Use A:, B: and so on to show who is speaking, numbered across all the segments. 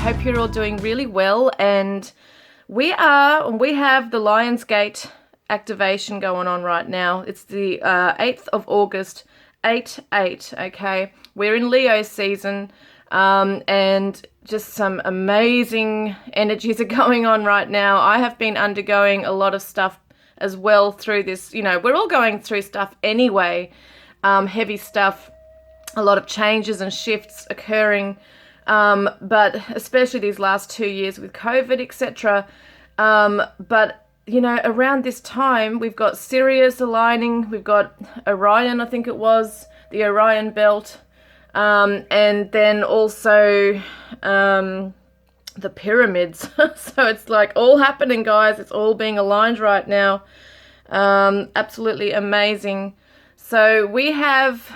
A: hope you're all doing really well, and we have the lionsgate activation going on right now. It's the 8th of August, 8/8, okay? We're in Leo season, and just some amazing energies are going on right now. I have been undergoing a lot of stuff as well through this. You know, we're all going through stuff anyway, heavy stuff, a lot of changes and shifts occurring, but especially these last 2 years with COVID, etc. But, you know, around this time, we've got Sirius aligning, we've got Orion, I think it was, the Orion belt, and then also the pyramids. So it's like all happening, guys. It's all being aligned right now. Absolutely amazing. So we have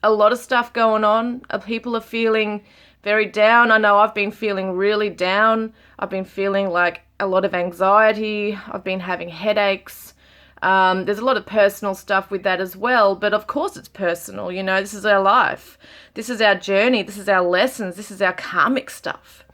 A: a lot of stuff going on. People are feeling very down. I know I've been feeling really down. I've been feeling like a lot of anxiety. I've been having headaches. There's a lot of personal stuff with that as well, but of course it's personal. You know, this is our life. This is our journey. This is our lessons. This is our karmic stuff.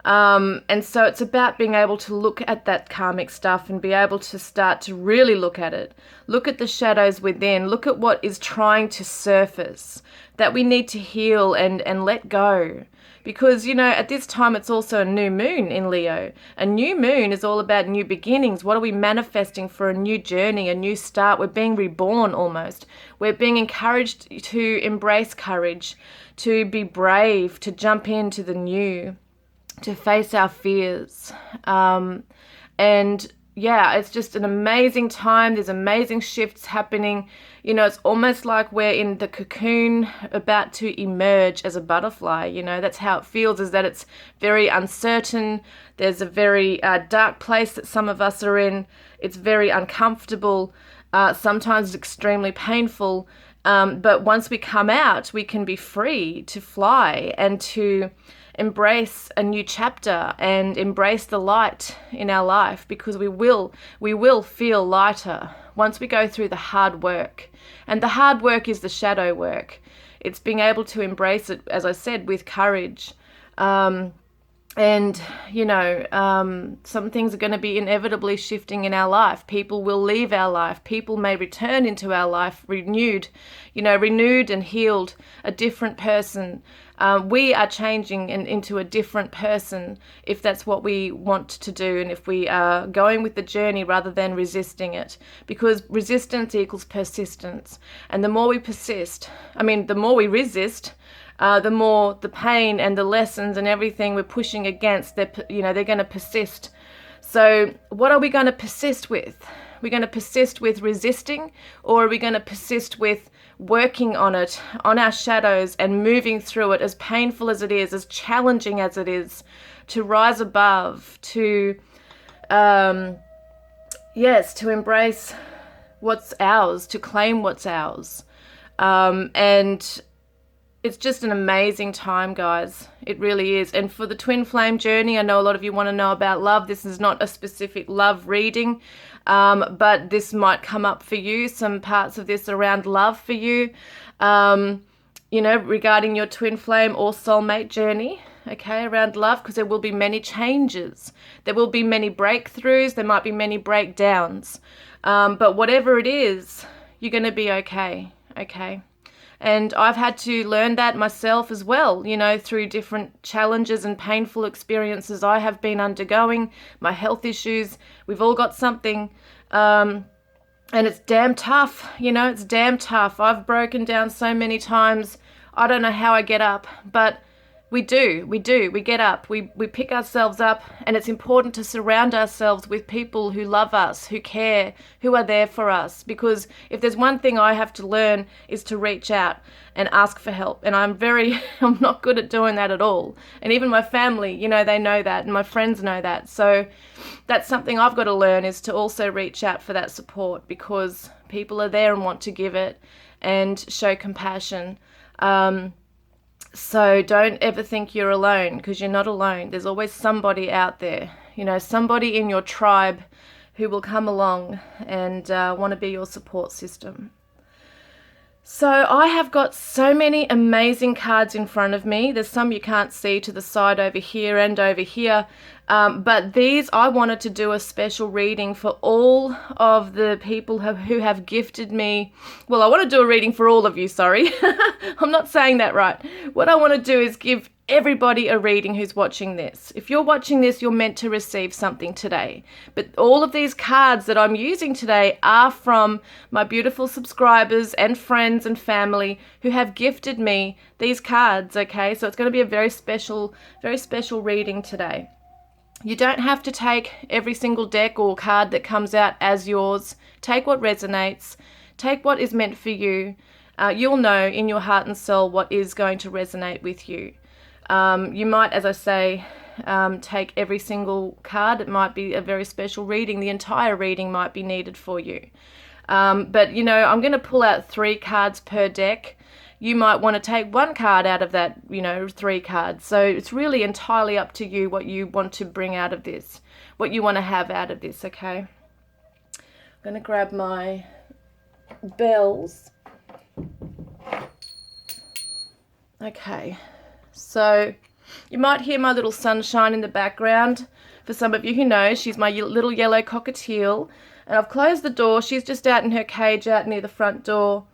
A: And so it's about being able to look at that karmic stuff and be able to start to really look at it. Look at the shadows within. Look at what is trying to surface that we need to heal and let go. Because, you know, at this time it's also a new moon in Leo. A new moon is all about new beginnings. What are we manifesting for a new journey, a new start? We're being reborn almost. We're being encouraged to embrace courage, to be brave, to jump into the new, to face our fears. And yeah, it's just an amazing time. There's amazing shifts happening. You know, it's almost like we're in the cocoon about to emerge as a butterfly. You know, that's how it feels, is that it's very uncertain. There's a very dark place that some of us are in. It's very uncomfortable. Sometimes it's extremely painful. But once we come out, we can be free to fly and to embrace a new chapter and embrace the light in our life, because we will feel lighter once we go through the hard work. And the hard work is the shadow work. It's being able to embrace it, as I said, with courage. And, you know, some things are going to be inevitably shifting in our life. People will leave our life. People may return into our life renewed, you know, renewed and healed, a different person. We are changing into a different person if that's what we want to do, and if we are going with the journey rather than resisting it. Because resistance equals persistence. And the more we persist, the more we resist, the more the pain and the lessons and everything we're pushing against, they're going to persist. So what are we going to persist with? We're going to persist with resisting, or are we going to persist with working on it, on our shadows, and moving through it, as painful as it is, as challenging as it is, to rise above, to embrace what's ours, to claim what's ours. And it's just an amazing time, guys. It really is. And for the twin flame journey, I know a lot of you want to know about love. This is not a specific love reading, but this might come up for you, some parts of this around love for you, you know, regarding your twin flame or soulmate journey, okay, around love, because there will be many changes. There will be many breakthroughs. There might be many breakdowns. But whatever it is, you're going to be okay, okay? And I've had to learn that myself as well, you know, through different challenges and painful experiences I have been undergoing, my health issues. We've all got something, and it's damn tough, you know, it's damn tough. I've broken down so many times. I don't know how I get up, but we get up, we pick ourselves up, and it's important to surround ourselves with people who love us, who care, who are there for us. Because if there's one thing I have to learn, is to reach out and ask for help. And I'm not good at doing that at all. And even my family, you know, they know that, and my friends know that. So that's something I've got to learn, is to also reach out for that support, because people are there and want to give it and show compassion. So don't ever think you're alone, because you're not alone. There's always somebody out there, you know, somebody in your tribe who will come along and want to be your support system. So I have got so many amazing cards in front of me. There's some you can't see to the side over here and over here. But these, I wanted to do a special reading for all of the people who have gifted me. Well, I want to do a reading for all of you, sorry. I'm not saying that right. What I want to do is give everybody a reading who's watching this. If you're watching this, you're meant to receive something today. But all of these cards that I'm using today are from my beautiful subscribers and friends and family who have gifted me these cards, okay? So it's going to be a very special reading today. You don't have to take every single deck or card that comes out as yours. Take what resonates. Take what is meant for you. You'll know in your heart and soul what is going to resonate with you. You might, as I say, take every single card. It might be a very special reading. The entire reading might be needed for you. But, you know, I'm going to pull out 3 cards per deck. You might want to take 1 card out of that, 3 cards. So it's really entirely up to you what you want to bring out of this, what you want to have out of this, okay? I'm going to grab my bells. Okay, so you might hear my little sunshine in the background. For some of you who know, she's my little yellow cockatiel. And I've closed the door. She's just out in her cage out near the front door.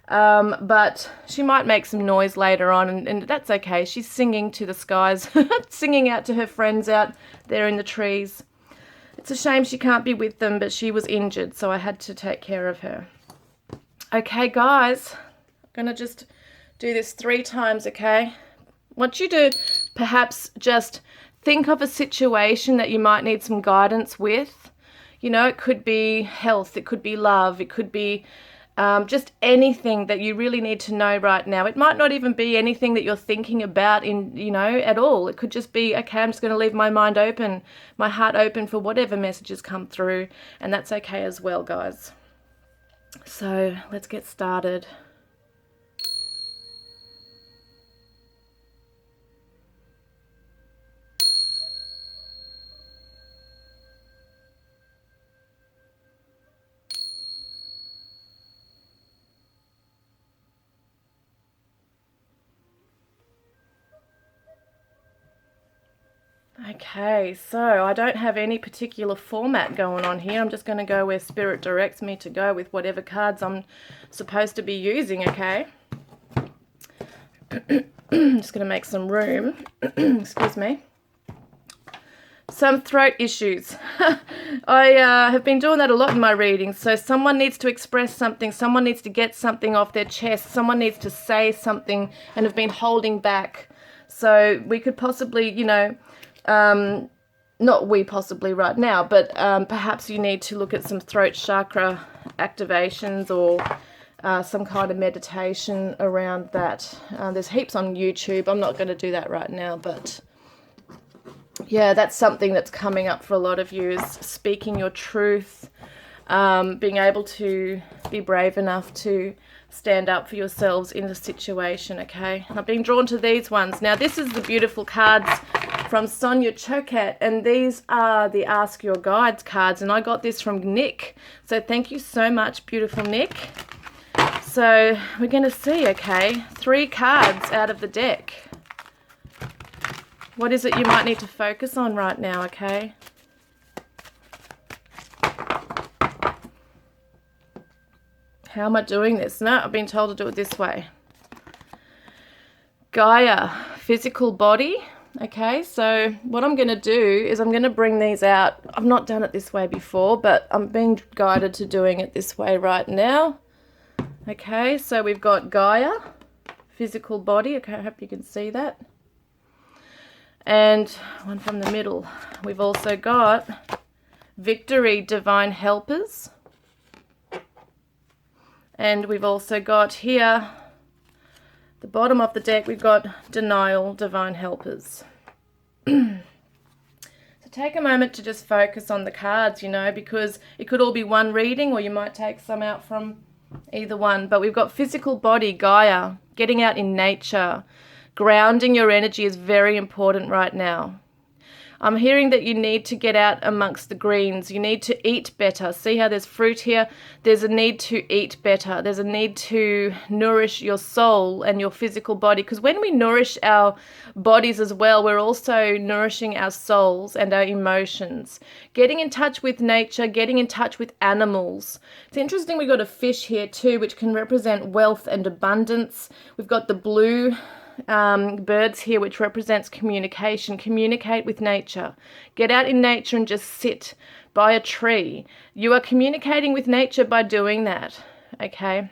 A: But she might make some noise later on, and that's okay. She's singing to the skies, singing out to her friends out there in the trees. It's a shame she can't be with them, but she was injured, so I had to take care of her. Okay, guys, I'm going to just do this 3 times, okay? I want you to perhaps just think of a situation that you might need some guidance with. You know, it could be health, it could be love, it could be just anything that you really need to know right now. It might not even be anything that you're thinking about at all. It could just be, okay, I'm just going to leave my mind open, my heart open for whatever messages come through, and that's okay as well, guys. So let's get started. Okay, so I don't have any particular format going on here. I'm just going to go where Spirit directs me to go with whatever cards I'm supposed to be using, okay? I'm just going to make some room. Excuse me. Some throat issues. I have been doing that a lot in my readings. So someone needs to express something. Someone needs to get something off their chest. Someone needs to say something and have been holding back. So we could possibly, not we possibly right now, but perhaps you need to look at some throat chakra activations or some kind of meditation around that. There's heaps on YouTube. I'm not going to do that right now, but yeah, that's something that's coming up for a lot of you, is speaking your truth, being able to be brave enough to stand up for yourselves in the situation, okay? I've been drawn to these ones. Now, this is the beautiful cards from Sonia Choquette, and these are the Ask Your Guides cards, and I got this from Nick. So thank you so much, beautiful Nick. So we're going to see, okay, 3 cards out of the deck. What is it you might need to focus on right now, okay? How am I doing this? No, I've been told to do it this way. Gaia, physical body. Okay, so what I'm going to do is I'm going to bring these out. I've not done it this way before, but I'm being guided to doing it this way right now. Okay, so we've got Gaia, physical body. Okay, I hope you can see that. And one from the middle. We've also got Victory, divine helpers. And we've also got here, the bottom of the deck, we've got Denial, divine helpers. So take a moment to just focus on the cards, because it could all be one reading, or you might take some out from either one. But we've got physical body, Gaia, getting out in nature. Grounding your energy is very important right now. I'm hearing that you need to get out amongst the greens. You need to eat better. See how there's fruit here? There's a need to eat better. There's a need to nourish your soul and your physical body, because when we nourish our bodies as well, we're also nourishing our souls and our emotions. Getting in touch with nature, getting in touch with animals. It's interesting, we've got a fish here too, which can represent wealth and abundance. We've got the blue birds here, which represents communication. Communicate with nature. Get out in nature and just sit by a tree. You are communicating with nature by doing that, okay?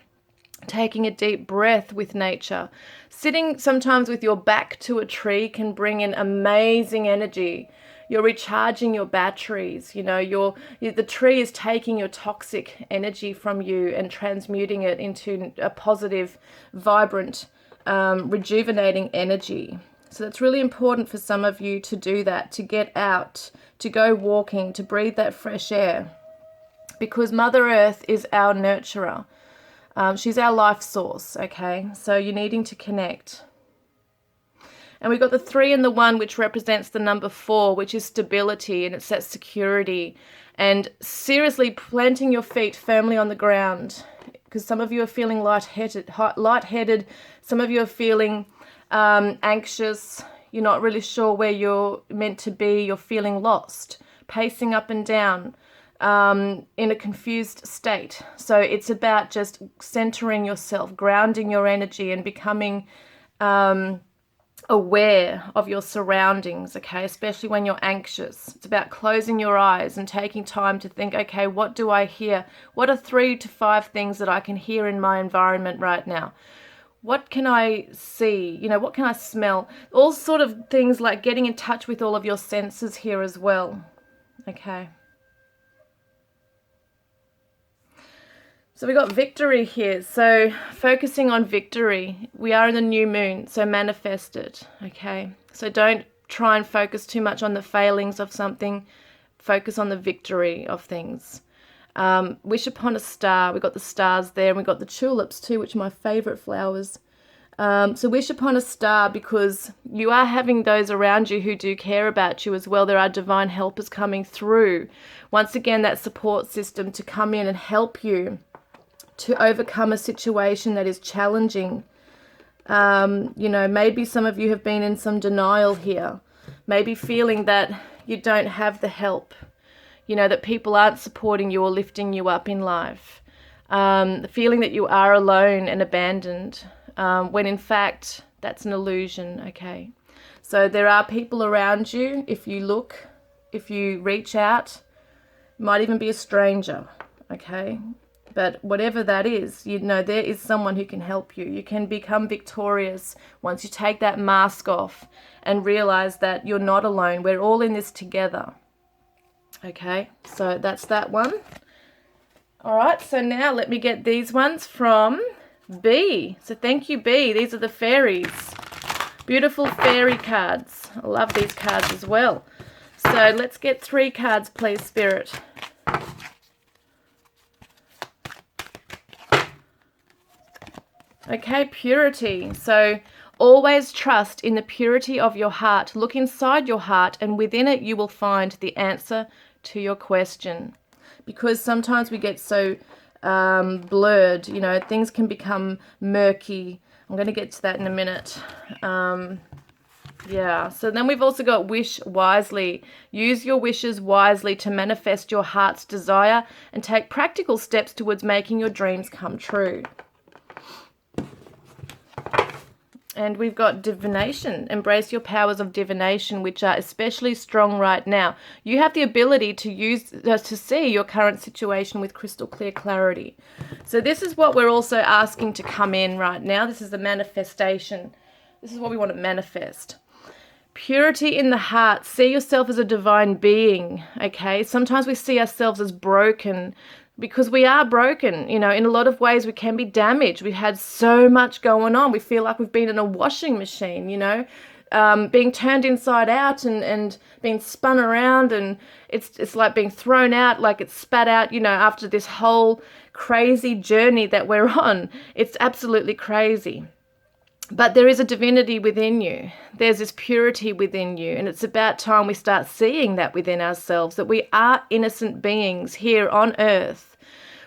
A: Taking a deep breath with nature. Sitting sometimes with your back to a tree can bring in amazing energy. You're recharging your batteries, you know, the tree is taking your toxic energy from you and transmuting it into a positive, vibrant, rejuvenating energy. So it's really important for some of you to do that, to get out, to go walking, to breathe that fresh air, because Mother Earth is our nurturer. She's our life source, okay? So you're needing to connect. And we've got the 3 and the 1, which represents the number 4, which is stability, and it's that security. And seriously planting your feet firmly on the ground, because some of you are feeling lightheaded. Some of you are feeling anxious. You're not really sure where you're meant to be. You're feeling lost, pacing up and down in a confused state. So it's about just centering yourself, grounding your energy, and becoming aware of your surroundings, okay, especially when you're anxious. It's about closing your eyes and taking time to think, okay, what do I hear? What are 3 to 5 things that I can hear in my environment right now? What can I see? You know, what can I smell? All sort of things, like getting in touch with all of your senses here as well, okay. So we got victory here. So focusing on victory. We are in the new moon, so manifest it, okay? So don't try and focus too much on the failings of something. Focus on the victory of things. Wish upon a star. We got the stars there, and we got the tulips too, which are my favorite flowers. So wish upon a star, because you are having those around you who do care about you as well. There are divine helpers coming through. Once again, that support system to come in and help you to overcome a situation that is challenging. You know, maybe some of you have been in some denial here, maybe feeling that you don't have the help, you know, that people aren't supporting you or lifting you up in life, feeling that you are alone and abandoned, when in fact that's an illusion, okay? So there are people around you. If you look, if you reach out, it might even be a stranger, okay? But whatever that is, you know, there is someone who can help you. You can become victorious once you take that mask off and realize that you're not alone. We're all in this together. Okay, so that's that one. All right, so now let me get these ones from B. So thank you, B. These are the fairies. Beautiful fairy cards. I love these cards as well. So let's get 3 cards, please, Spirit. Okay, purity. So always trust in the purity of your heart. Look inside your heart, and within it you will find the answer to your question. Because sometimes we get so blurred, you know, things can become murky. I'm going to get to that in a minute. Yeah, so then we've also got wish wisely. Use your wishes wisely to manifest your heart's desire and take practical steps towards making your dreams come true. And we've got divination. Embrace your powers of divination, which are especially strong right now. You have the ability to use to see your current situation with crystal clear clarity. So this is what we're also asking to come in right now. This is the manifestation. This is what we want to manifest. Purity in the heart. See yourself as a divine being, okay? Sometimes we see ourselves as broken, because we are broken, you know, in a lot of ways we can be damaged. We've had so much going on. We feel like we've been in a washing machine, you know, being turned inside out and being spun around, and it's like being thrown out, like it's spat out, you know, after this whole crazy journey that we're on. It's absolutely crazy. But there is a divinity within you. There's this purity within you. And it's about time we start seeing that within ourselves, that we are innocent beings here on earth.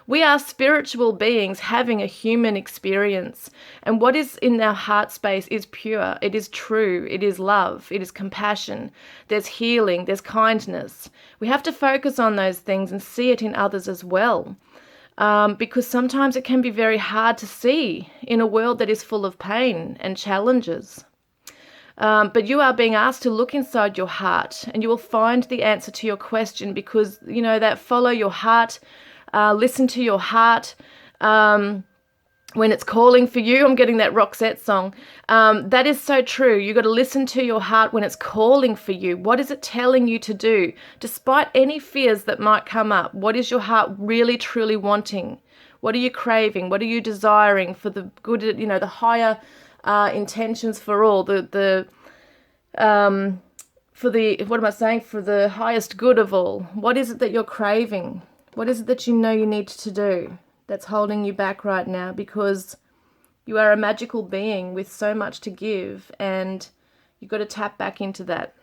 A: We are spiritual beings having a human experience. And what is in our heart space is pure. It is true. It is love. It is compassion. There's healing. There's kindness. We have to focus on those things and see it in others as well. Because sometimes it can be very hard to see in a world that is full of pain and challenges. But you are being asked to look inside your heart, and you will find the answer to your question, because, you know, that follow your heart, listen to your heart when it's calling for you. I'm getting that Roxette song. That is so true. You got to listen to your heart when it's calling for you. What is it telling you to do? Despite any fears that might come up, what is your heart really truly wanting? What are you craving? What are you desiring for the good, you know, the higher intentions for all, for the highest good of all? What is it that you're craving? What is it that you know you need to do that's holding you back right now? Because you are a magical being with so much to give, and you've got to tap back into that.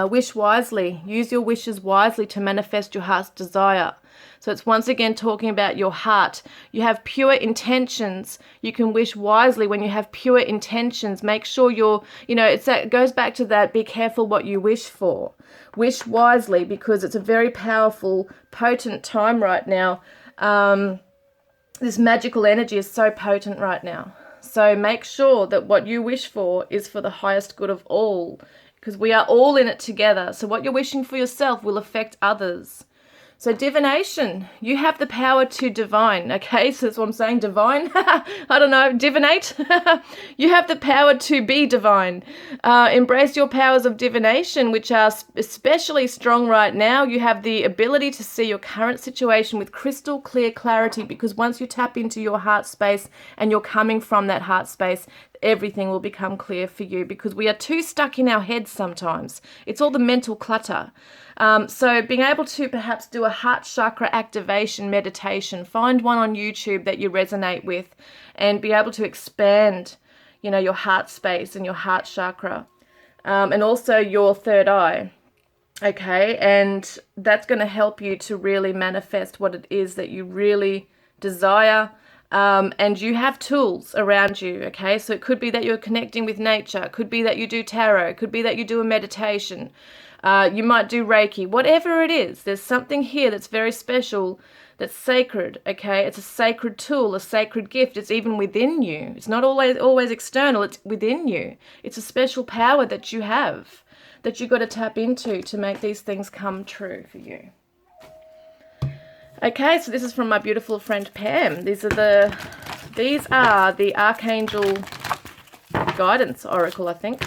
A: Wish wisely. Use your wishes wisely to manifest your heart's desire. So it's once again talking about your heart. You have pure intentions. You can wish wisely when you have pure intentions. Make sure you're, you know, it goes back to that, be careful what you wish for. Wish wisely, because it's a very powerful, potent time right now. This magical energy is so potent right now. So make sure that what you wish for is for the highest good of all, because we are all in it together. So what you're wishing for yourself will affect others. So divination, you have the power to divine, okay? So that's what I'm saying, divine. I don't know, divinate. You have the power to be divine. Embrace your powers of divination, which are especially strong right now. You have the ability to see your current situation with crystal clear clarity, because once you tap into your heart space and you're coming from that heart space, everything will become clear for you, because we are too stuck in our heads sometimes. It's all the mental clutter. So being able to perhaps do a heart chakra activation meditation, find one on YouTube that you resonate with, and be able to expand, you know, your heart space and your heart chakra, and also your third eye. Okay, and that's going to help you to really manifest what it is that you really desire. And you have tools around you, okay? So it could be that you're connecting with nature. It could be that you do tarot. It could be that you do a meditation. You might do Reiki. Whatever it is, there's something here that's very special, that's sacred, okay? It's a sacred tool, a sacred gift. It's even within you. It's not always external. It's within you. It's a special power that you have, that you've got to tap into to make these things come true for you. Okay, so this is from my beautiful friend Pam. These are the Archangel Guidance Oracle, I think.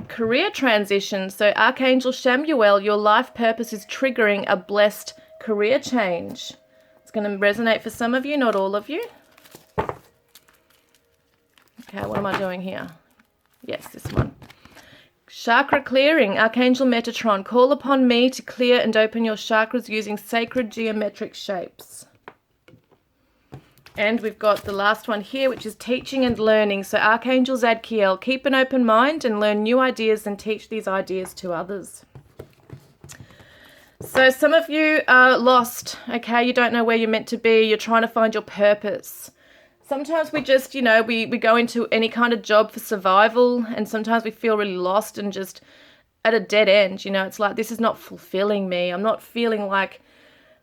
A: Career transition. So Archangel Samuel, your life purpose is triggering a blessed career change. It's going to resonate for some of you, not all of you. Okay, what am I doing here? Yes, this one. Chakra clearing. Archangel Metatron, call upon me to clear and open your chakras using sacred geometric shapes. And we've got the last one here, which is teaching and learning. So Archangel Zadkiel, keep an open mind and learn new ideas and teach these ideas to others. So some of you are lost, okay? You don't know where you're meant to be. You're trying to find your purpose. Sometimes we just, you know, we go into any kind of job for survival, and sometimes we feel really lost and just at a dead end. You know, it's like, this is not fulfilling me. I'm not feeling like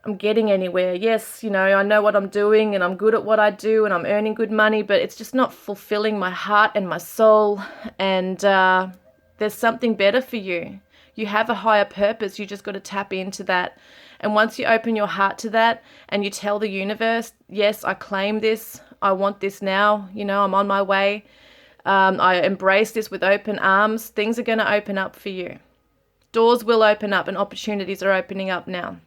A: I'm getting anywhere. Yes, you know, I know what I'm doing and I'm good at what I do and I'm earning good money, but it's just not fulfilling my heart and my soul. And there's something better for you. You have a higher purpose. You just got to tap into that. And once you open your heart to that and you tell the universe, yes, I claim this. I want this now. You know, I'm on my way. I embrace this with open arms. Things are going to open up for you. Doors will open up and opportunities are opening up now.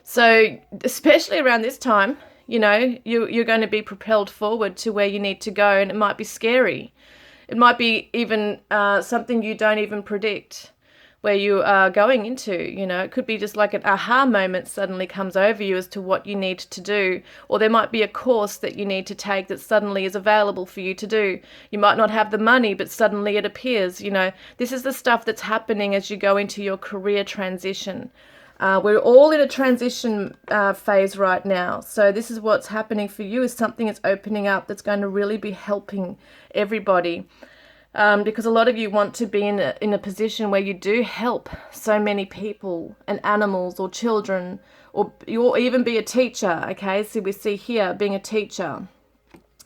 A: So especially around this time, you know, you're going to be propelled forward to where you need to go, and it might be scary. It might be even something you don't even predict. where you are going into. You know, it could be just like an aha moment suddenly comes over you as to what you need to do, or there might be a course that you need to take that suddenly is available for you to do. You might not have the money, but suddenly it appears. You know, this is the stuff that's happening as you go into your career transition. We're all in a transition phase right now. So this is what's happening for you, is something that's opening up that's going to really be helping everybody. Because a lot of you want to be in a position where you do help so many people and animals or children, or you'll even be a teacher, okay? So we see here being a teacher.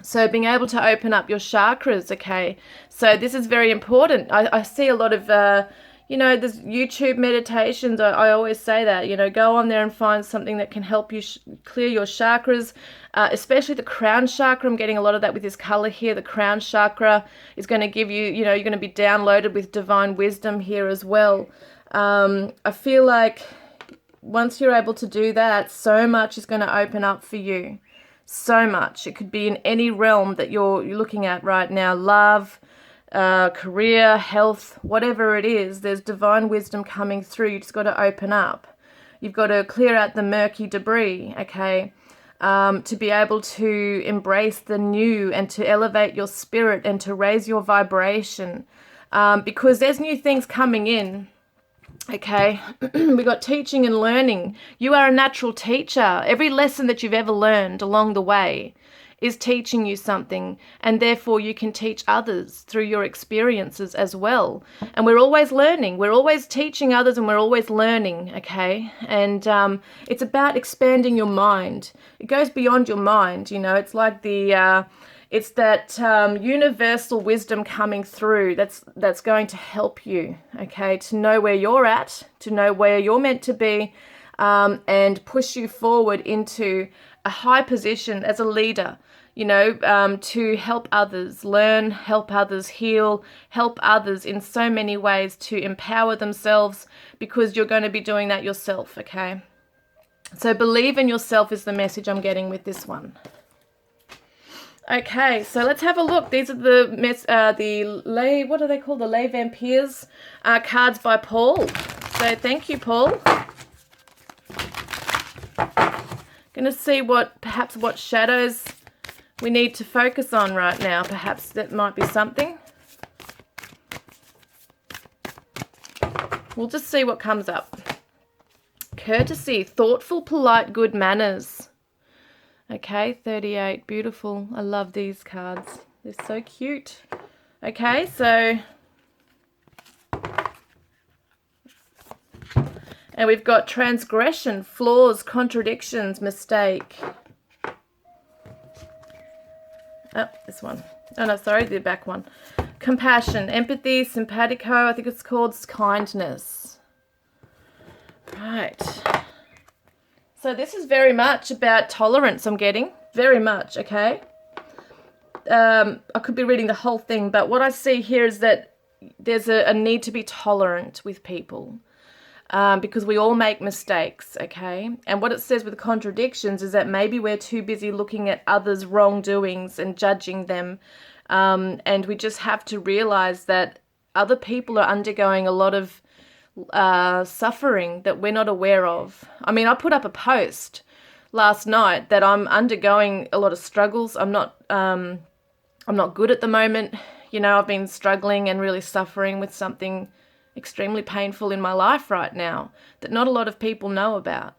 A: So being able to open up your chakras, okay? So this is very important. I see a lot of, you know, there's YouTube meditations. I always say that, you know, go on there and find something that can help you clear your chakras, especially the crown chakra. I'm getting a lot of that with this color here. The crown chakra is going to give you, you know, you're going to be downloaded with divine wisdom here as well. I feel like once you're able to do that, so much is going to open up for you. So much. It could be in any realm that you're looking at right now. Love, career, health, whatever it is, there's divine wisdom coming through. You just got to open up. You've got to clear out the murky debris, okay, to be able to embrace the new and to elevate your spirit and to raise your vibration, because there's new things coming in. Okay, we got teaching and learning. You are a natural teacher. Every lesson that you've ever learned along the way is teaching you something, and therefore you can teach others through your experiences as well. And we're always learning. We're always teaching others, and we're always learning, okay? And it's about expanding your mind. It goes beyond your mind, you know. It's like it's that universal wisdom coming through that's going to help you, okay, to know where you're at, to know where you're meant to be, and push you forward into a high position as a leader, you know, to help others learn, help others heal, help others in so many ways to empower themselves, because you're going to be doing that yourself, okay? So believe in yourself is the message I'm getting with this one. Okay, so let's have a look. These are the what are they called? The Lès Vampires cards by Paul. So thank you, Paul. Going to see perhaps what shadows we need to focus on right now. Perhaps that might be something. We'll just see what comes up. Courtesy, thoughtful, polite, good manners. Okay, 38, beautiful. I love these cards. They're so cute. Okay, so, and we've got transgression, flaws, contradictions, mistake. Oh, this one. Oh, no, sorry, the back one. Compassion, empathy, simpatico, I think it's called kindness. Right. So this is very much about tolerance, I'm getting. Very much, okay? I could be reading the whole thing, but what I see here is that there's a need to be tolerant with people, because we all make mistakes, okay? And what it says with contradictions is that maybe we're too busy looking at others' wrongdoings and judging them, and we just have to realize that other people are undergoing a lot of suffering that we're not aware of. I mean, I put up a post last night that I'm undergoing a lot of struggles. I'm not good at the moment. You know, I've been struggling and really suffering with something extremely painful in my life right now that not a lot of people know about.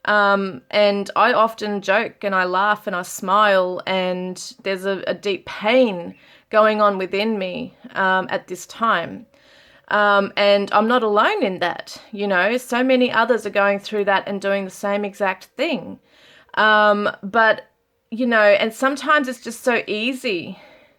A: And I often joke and I laugh and I smile, and there's a deep pain going on within me at this time. And I'm not alone in that, you know, so many others are going through that and doing the same exact thing. But, you know, and sometimes it's just so easy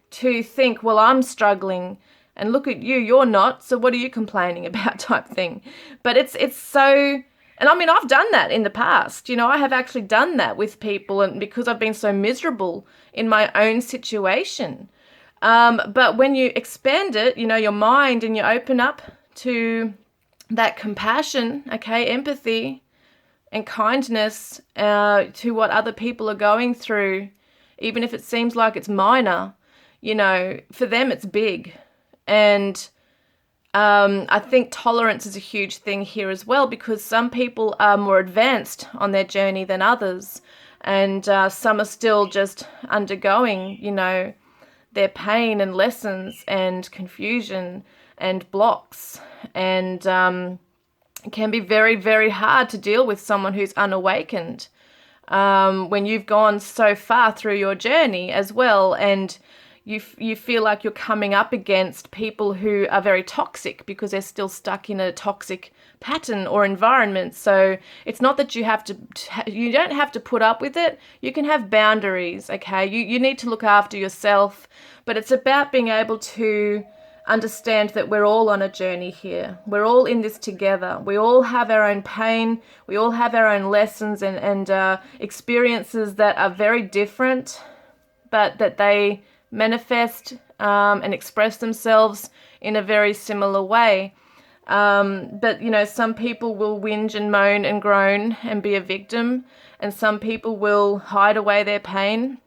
A: to think, well, I'm struggling and look at you, you're not, so what are you complaining about type thing. But it's so, and I mean, I've done that in the past, you know, I have actually done that with people, and because I've been so miserable in my own situation. But when you expand it, you know, your mind, and you open up to that compassion, okay, empathy and kindness to what other people are going through, even if it seems like it's minor, you know, for them it's big. And I think tolerance is a huge thing here as well, because some people are more advanced on their journey than others, and some are still just undergoing, you know, their pain and lessons and confusion and blocks. And it can be very, very hard to deal with someone who's unawakened when you've gone so far through your journey as well, and you feel like you're coming up against people who are very toxic because they're still stuck in a toxic pattern or environment. So it's not that you don't have to put up with it. You can have boundaries, okay? You need to look after yourself, but it's about being able to understand that we're all on a journey here. We're all in this together. We all have our own pain. We all have our own lessons and experiences that are very different, but that they manifest and express themselves in a very similar way. But, you know, some people will whinge and moan and groan and be a victim, and some people will hide away their pain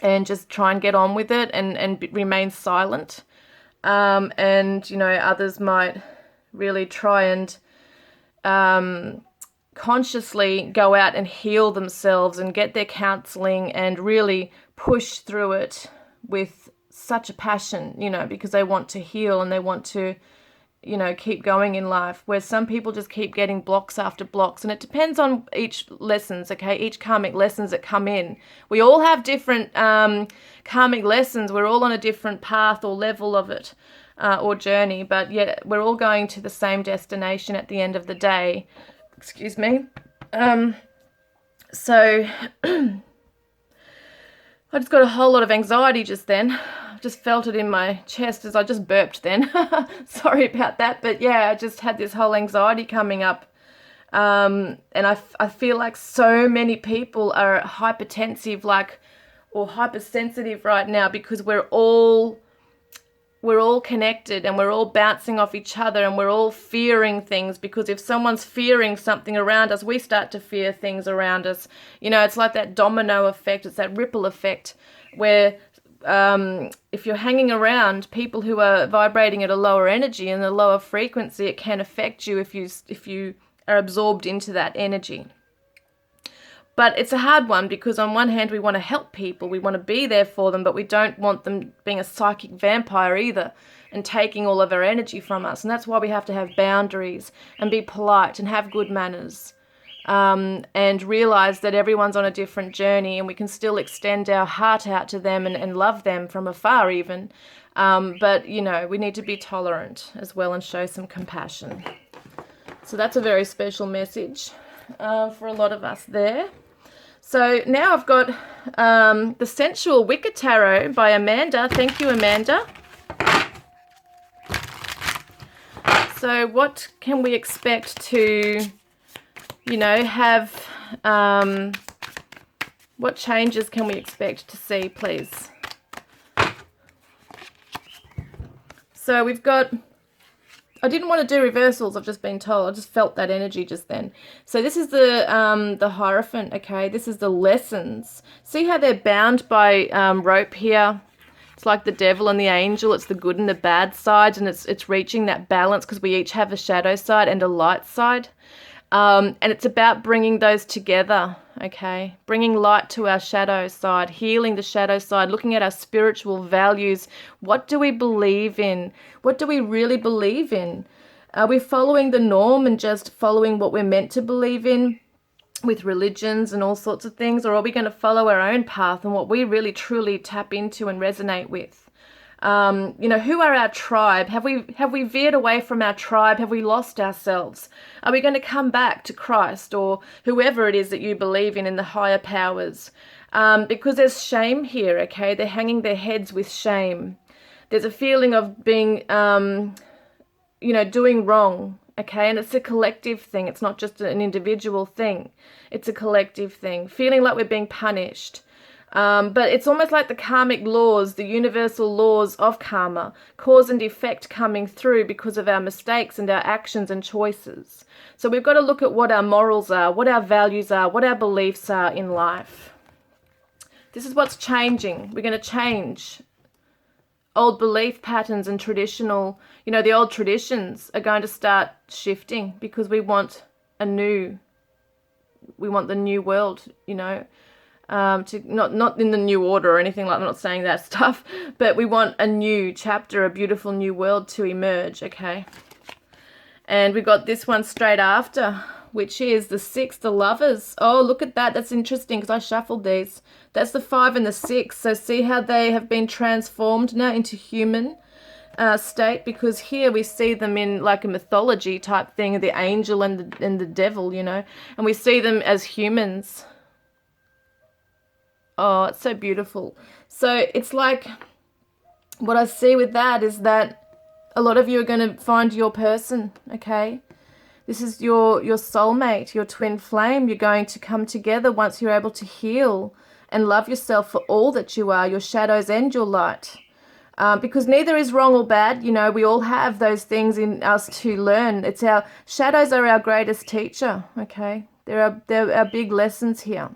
A: and just try and get on with it and remain silent. And, you know, others might really try and consciously go out and heal themselves and get their counseling and really push through it with such a passion, you know, because they want to heal and they want to, you know, keep going in life, where some people just keep getting blocks after blocks. And it depends on each lessons, okay, each karmic lessons that come in. We all have different karmic lessons. We're all on a different path or level of it or journey, but yet we're all going to the same destination at the end of the day. Excuse me. So I just got a whole lot of anxiety just then. I just felt it in my chest as I just burped then. Sorry about that. But yeah, I just had this whole anxiety coming up. And I feel like so many people are hypertensive, or hypersensitive right now, because we're all connected and we're all bouncing off each other and we're all fearing things, because if someone's fearing something around us, we start to fear things around us. You know, it's like that domino effect. It's that ripple effect where if you're hanging around people who are vibrating at a lower energy and a lower frequency, it can affect you if you are absorbed into that energy. But it's a hard one, because on one hand we want to help people, we want to be there for them, but we don't want them being a psychic vampire either and taking all of our energy from us. And that's why we have to have boundaries and be polite and have good manners, and realize that everyone's on a different journey and we can still extend our heart out to them and love them from afar even. But, you know, we need to be tolerant as well and show some compassion. So that's a very special message for a lot of us there. So now I've got the Sensual Wicca Tarot by Amanda. Thank you, Amanda. So what can we expect to, you know, have, what changes can we expect to see, please? So we've got, I didn't want to do reversals, I've just been told. I just felt that energy just then. So this is the Hierophant, okay? This is the lessons. See how they're bound by rope here? It's like the devil and the angel. It's the good and the bad side, and it's reaching that balance, because we each have a shadow side and a light side. And it's about bringing those together, okay? Bringing light to our shadow side, healing the shadow side, looking at our spiritual values. What do we believe in? What do we really believe in? Are we following the norm and just following what we're meant to believe in with religions and all sorts of things? Or are we going to follow our own path and what we really truly tap into and resonate with? You know, who are our tribe? Have we veered away from our tribe? Have we lost ourselves? Are we going to come back to Christ or whoever it is that you believe in the higher powers? Because there's shame here, okay? They're hanging their heads with shame. There's a feeling of being, you know, doing wrong, okay? And it's a collective thing. It's not just an individual thing. It's a collective thing. Feeling like we're being punished. But it's almost like the karmic laws, the universal laws of karma, cause and effect coming through because of our mistakes and our actions and choices. So we've got to look at what our morals are, what our values are, what our beliefs are in life. This is what's changing. We're going to change old belief patterns and traditional, you know, the old traditions are going to start shifting, because we want the new world, you know, to not in the new order or anything like, I'm not saying that stuff, but we want a new chapter, a beautiful new world to emerge, okay? And we got this one straight after, which is the 6, the Lovers. Oh, look at that. That's interesting, because I shuffled these. That's the 5 and the 6. So see how they have been transformed now into human state, because here we see them in like a mythology type thing, the angel and the devil, you know, and we see them as humans. Oh, it's so beautiful. So it's like, what I see with that is that a lot of you are going to find your person, okay? This is your soulmate, your twin flame. You're going to come together once you're able to heal and love yourself for all that you are, your shadows and your light. Because neither is wrong or bad. You know, we all have those things in us to learn. It's our shadows are our greatest teacher, okay? They're our big lessons here.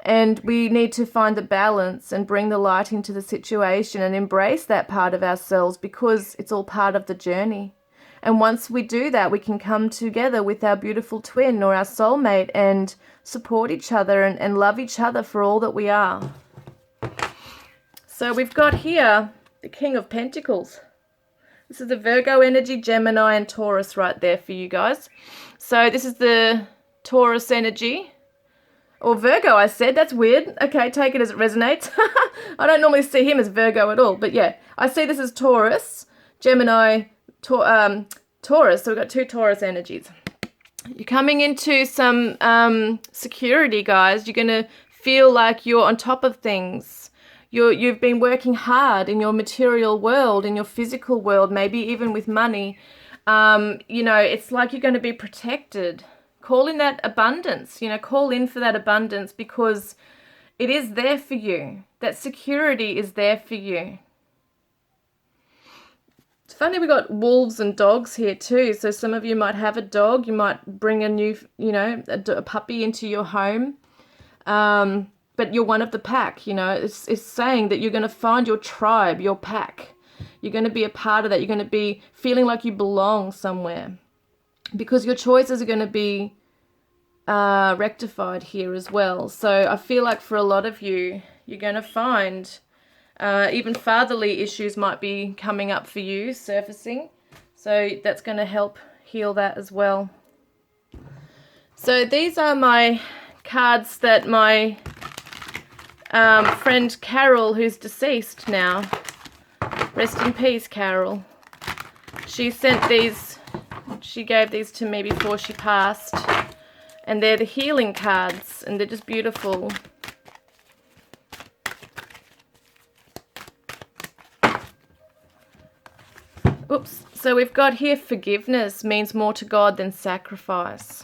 A: And we need to find the balance and bring the light into the situation and embrace that part of ourselves, because it's all part of the journey. And once we do that, we can come together with our beautiful twin or our soulmate and support each other and love each other for all that we are. So we've got here the King of Pentacles. This is the Virgo energy, Gemini and Taurus right there for you guys. So this is the Taurus energy. Or Virgo, I said. That's weird. Okay, take it as it resonates. I don't normally see him as Virgo at all. But yeah, I see this as Taurus, Gemini, Taurus. So we've got 2 Taurus energies. You're coming into some security, guys. You're going to feel like you're on top of things. You've been working hard in your material world, in your physical world, maybe even with money. You know, it's like you're going to be protected. Call in that abundance, you know, call in for that abundance, because it is there for you. That security is there for you. It's funny, we got wolves and dogs here too. So some of you might have a dog. You might bring a new, you know, a puppy into your home. But you're one of the pack, you know. It's saying that you're going to find your tribe, your pack. You're going to be a part of that. You're going to be feeling like you belong somewhere, because your choices are going to be rectified here as well. So I feel like for a lot of you, you're going to find even fatherly issues might be coming up for you, surfacing. So that's going to help heal that as well. So these are my cards that my friend Carol, who's deceased now, rest in peace, Carol. She sent these, she gave these to me before she passed. And they're the healing cards, and they're just beautiful. Oops. So we've got here, forgiveness means more to God than sacrifice.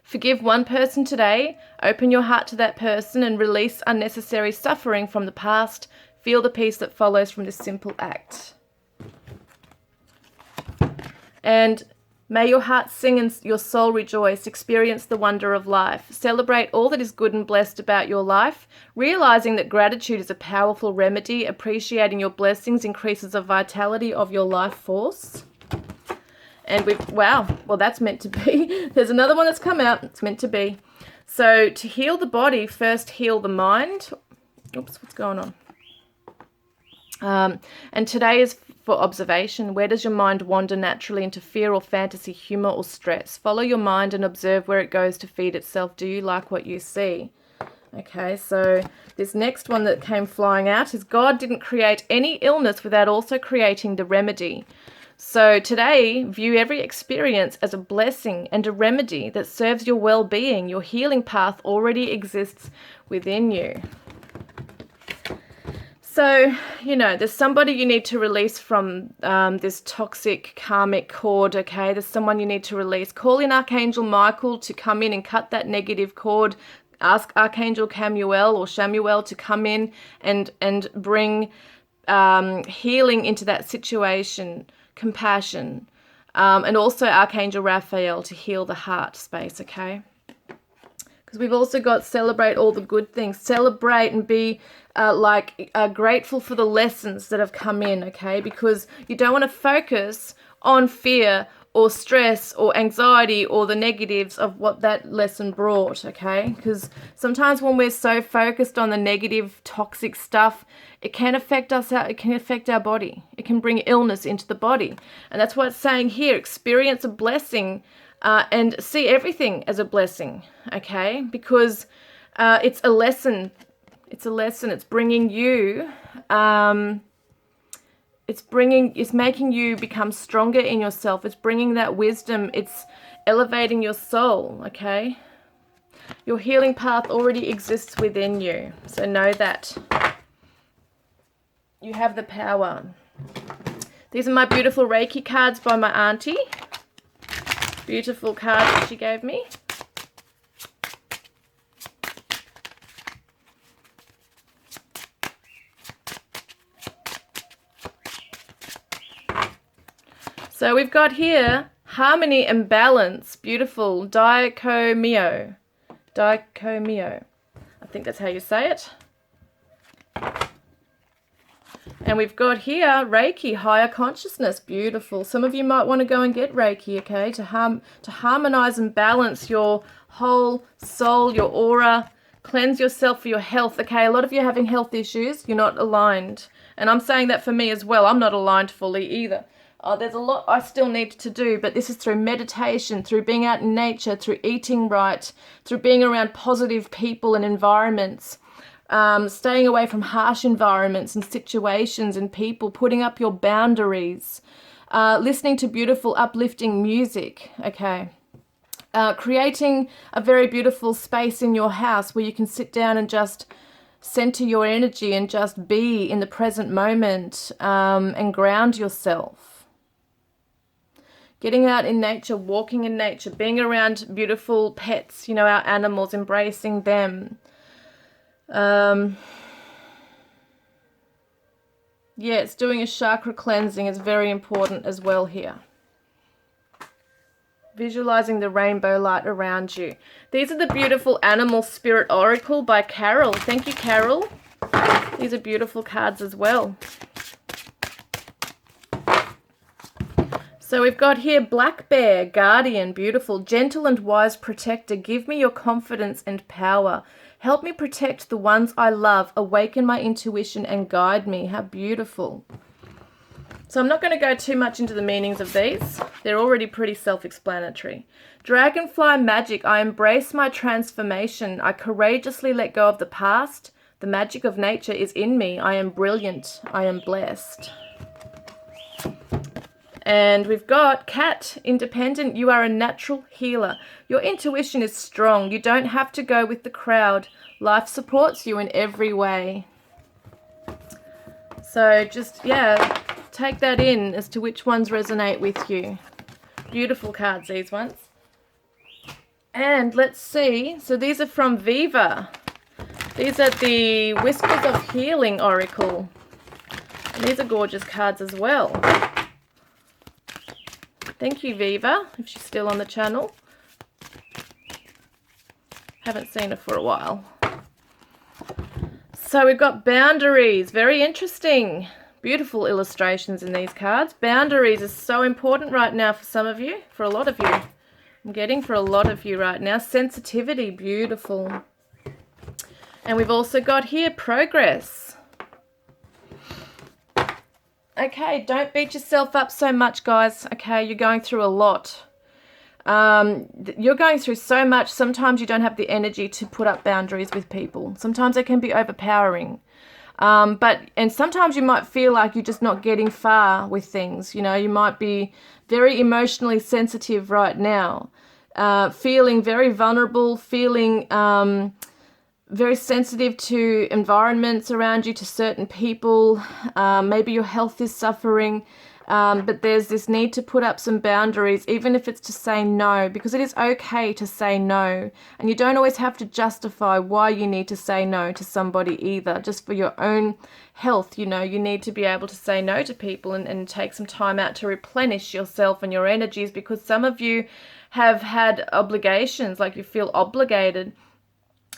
A: Forgive one person today, open your heart to that person and release unnecessary suffering from the past. Feel the peace that follows from this simple act. And may your heart sing and your soul rejoice. Experience the wonder of life. Celebrate all that is good and blessed about your life. Realizing that gratitude is a powerful remedy. Appreciating your blessings increases the vitality of your life force. And wow, well, that's meant to be. There's another one that's come out. It's meant to be. So to heal the body, first heal the mind. Oops, what's going on? And today is for observation. Where does your mind wander naturally into fear or fantasy, humor or stress? Follow your mind and observe where it goes to feed itself. Do you like what you see? Okay, so this next one that came flying out is God didn't create any illness without also creating the remedy. So today, view every experience as a blessing and a remedy that serves your well-being. Your healing path already exists within you. So, you know, there's somebody you need to release from this toxic karmic cord, okay? There's someone you need to release. Call in Archangel Michael to come in and cut that negative cord. Ask Archangel Camuel or Shamuel to come in and bring healing into that situation, compassion. And also Archangel Raphael to heal the heart space, okay? Because we've also got celebrate all the good things. Celebrate and be grateful for the lessons that have come in, okay? Because you don't want to focus on fear or stress or anxiety or the negatives of what that lesson brought, okay? Because sometimes when we're so focused on the negative, toxic stuff, it can affect us, it can affect our body. It can bring illness into the body. And that's what it's saying here. Experience a blessing and see everything as a blessing, okay? Because it's a lesson. It's a lesson. It's bringing you... It's making you become stronger in yourself. It's bringing that wisdom. It's elevating your soul, okay? Your healing path already exists within you. So know that. You have the power. These are my beautiful Reiki cards by my auntie. Beautiful cards that she gave me. So we've got here harmony and balance. Beautiful. Dichomio. Dichomio. I think that's how you say it. And we've got here Reiki, higher consciousness. Beautiful. Some of you might want to go and get Reiki, okay, to harmonize and balance your whole soul, your aura, cleanse yourself for your health. Okay, a lot of you are having health issues. You're not aligned. And I'm saying that for me as well. I'm not aligned fully either. There's a lot I still need to do, but this is through meditation, through being out in nature, through eating right, through being around positive people and environments, staying away from harsh environments and situations and people, putting up your boundaries, listening to beautiful, uplifting music, okay? Creating a very beautiful space in your house where you can sit down and just center your energy and just be in the present moment and ground yourself. Getting out in nature, walking in nature, being around beautiful pets, you know, our animals, embracing them. Yes, doing a chakra cleansing is very important as well here. Visualizing the rainbow light around you. These are the beautiful Animal Spirit Oracle by Carol. Thank you, Carol. These are beautiful cards as well. So we've got here Black Bear, Guardian, beautiful, gentle and wise protector. Give me your confidence and power. Help me protect the ones I love. Awaken my intuition and guide me. How beautiful. So I'm not going to go too much into the meanings of these. They're already pretty self-explanatory. Dragonfly magic. I embrace my transformation. I courageously let go of the past. The magic of nature is in me. I am brilliant. I am blessed. And we've got Cat, independent. You are a natural healer. Your intuition is strong. You don't have to go with the crowd. Life supports you in every way. So just, yeah, take that in as to which ones resonate with you. Beautiful cards, these ones. And let's see. So these are from Viva. These are the Whispers of Healing Oracle. And these are gorgeous cards as well. Thank you, Viva, if she's still on the channel. Haven't seen her for a while. So we've got boundaries. Very interesting. Beautiful illustrations in these cards. Boundaries is so important right now for some of you, for a lot of you. I'm getting for a lot of you right now. Sensitivity, beautiful. And we've also got here progress. Okay, don't beat yourself up so much, guys. Okay, you're going through a lot. You're going through so much. Sometimes you don't have the energy to put up boundaries with people. Sometimes they can be overpowering. And sometimes you might feel like you're just not getting far with things. You know, you might be very emotionally sensitive right now, feeling very vulnerable, feeling very sensitive to environments around you, to certain people. Maybe your health is suffering, but there's this need to put up some boundaries, even if it's to say no, because it is okay to say no. And you don't always have to justify why you need to say no to somebody either. Just for your own health, you know, you need to be able to say no to people and take some time out to replenish yourself and your energies, because some of you have had obligations, like you feel obligated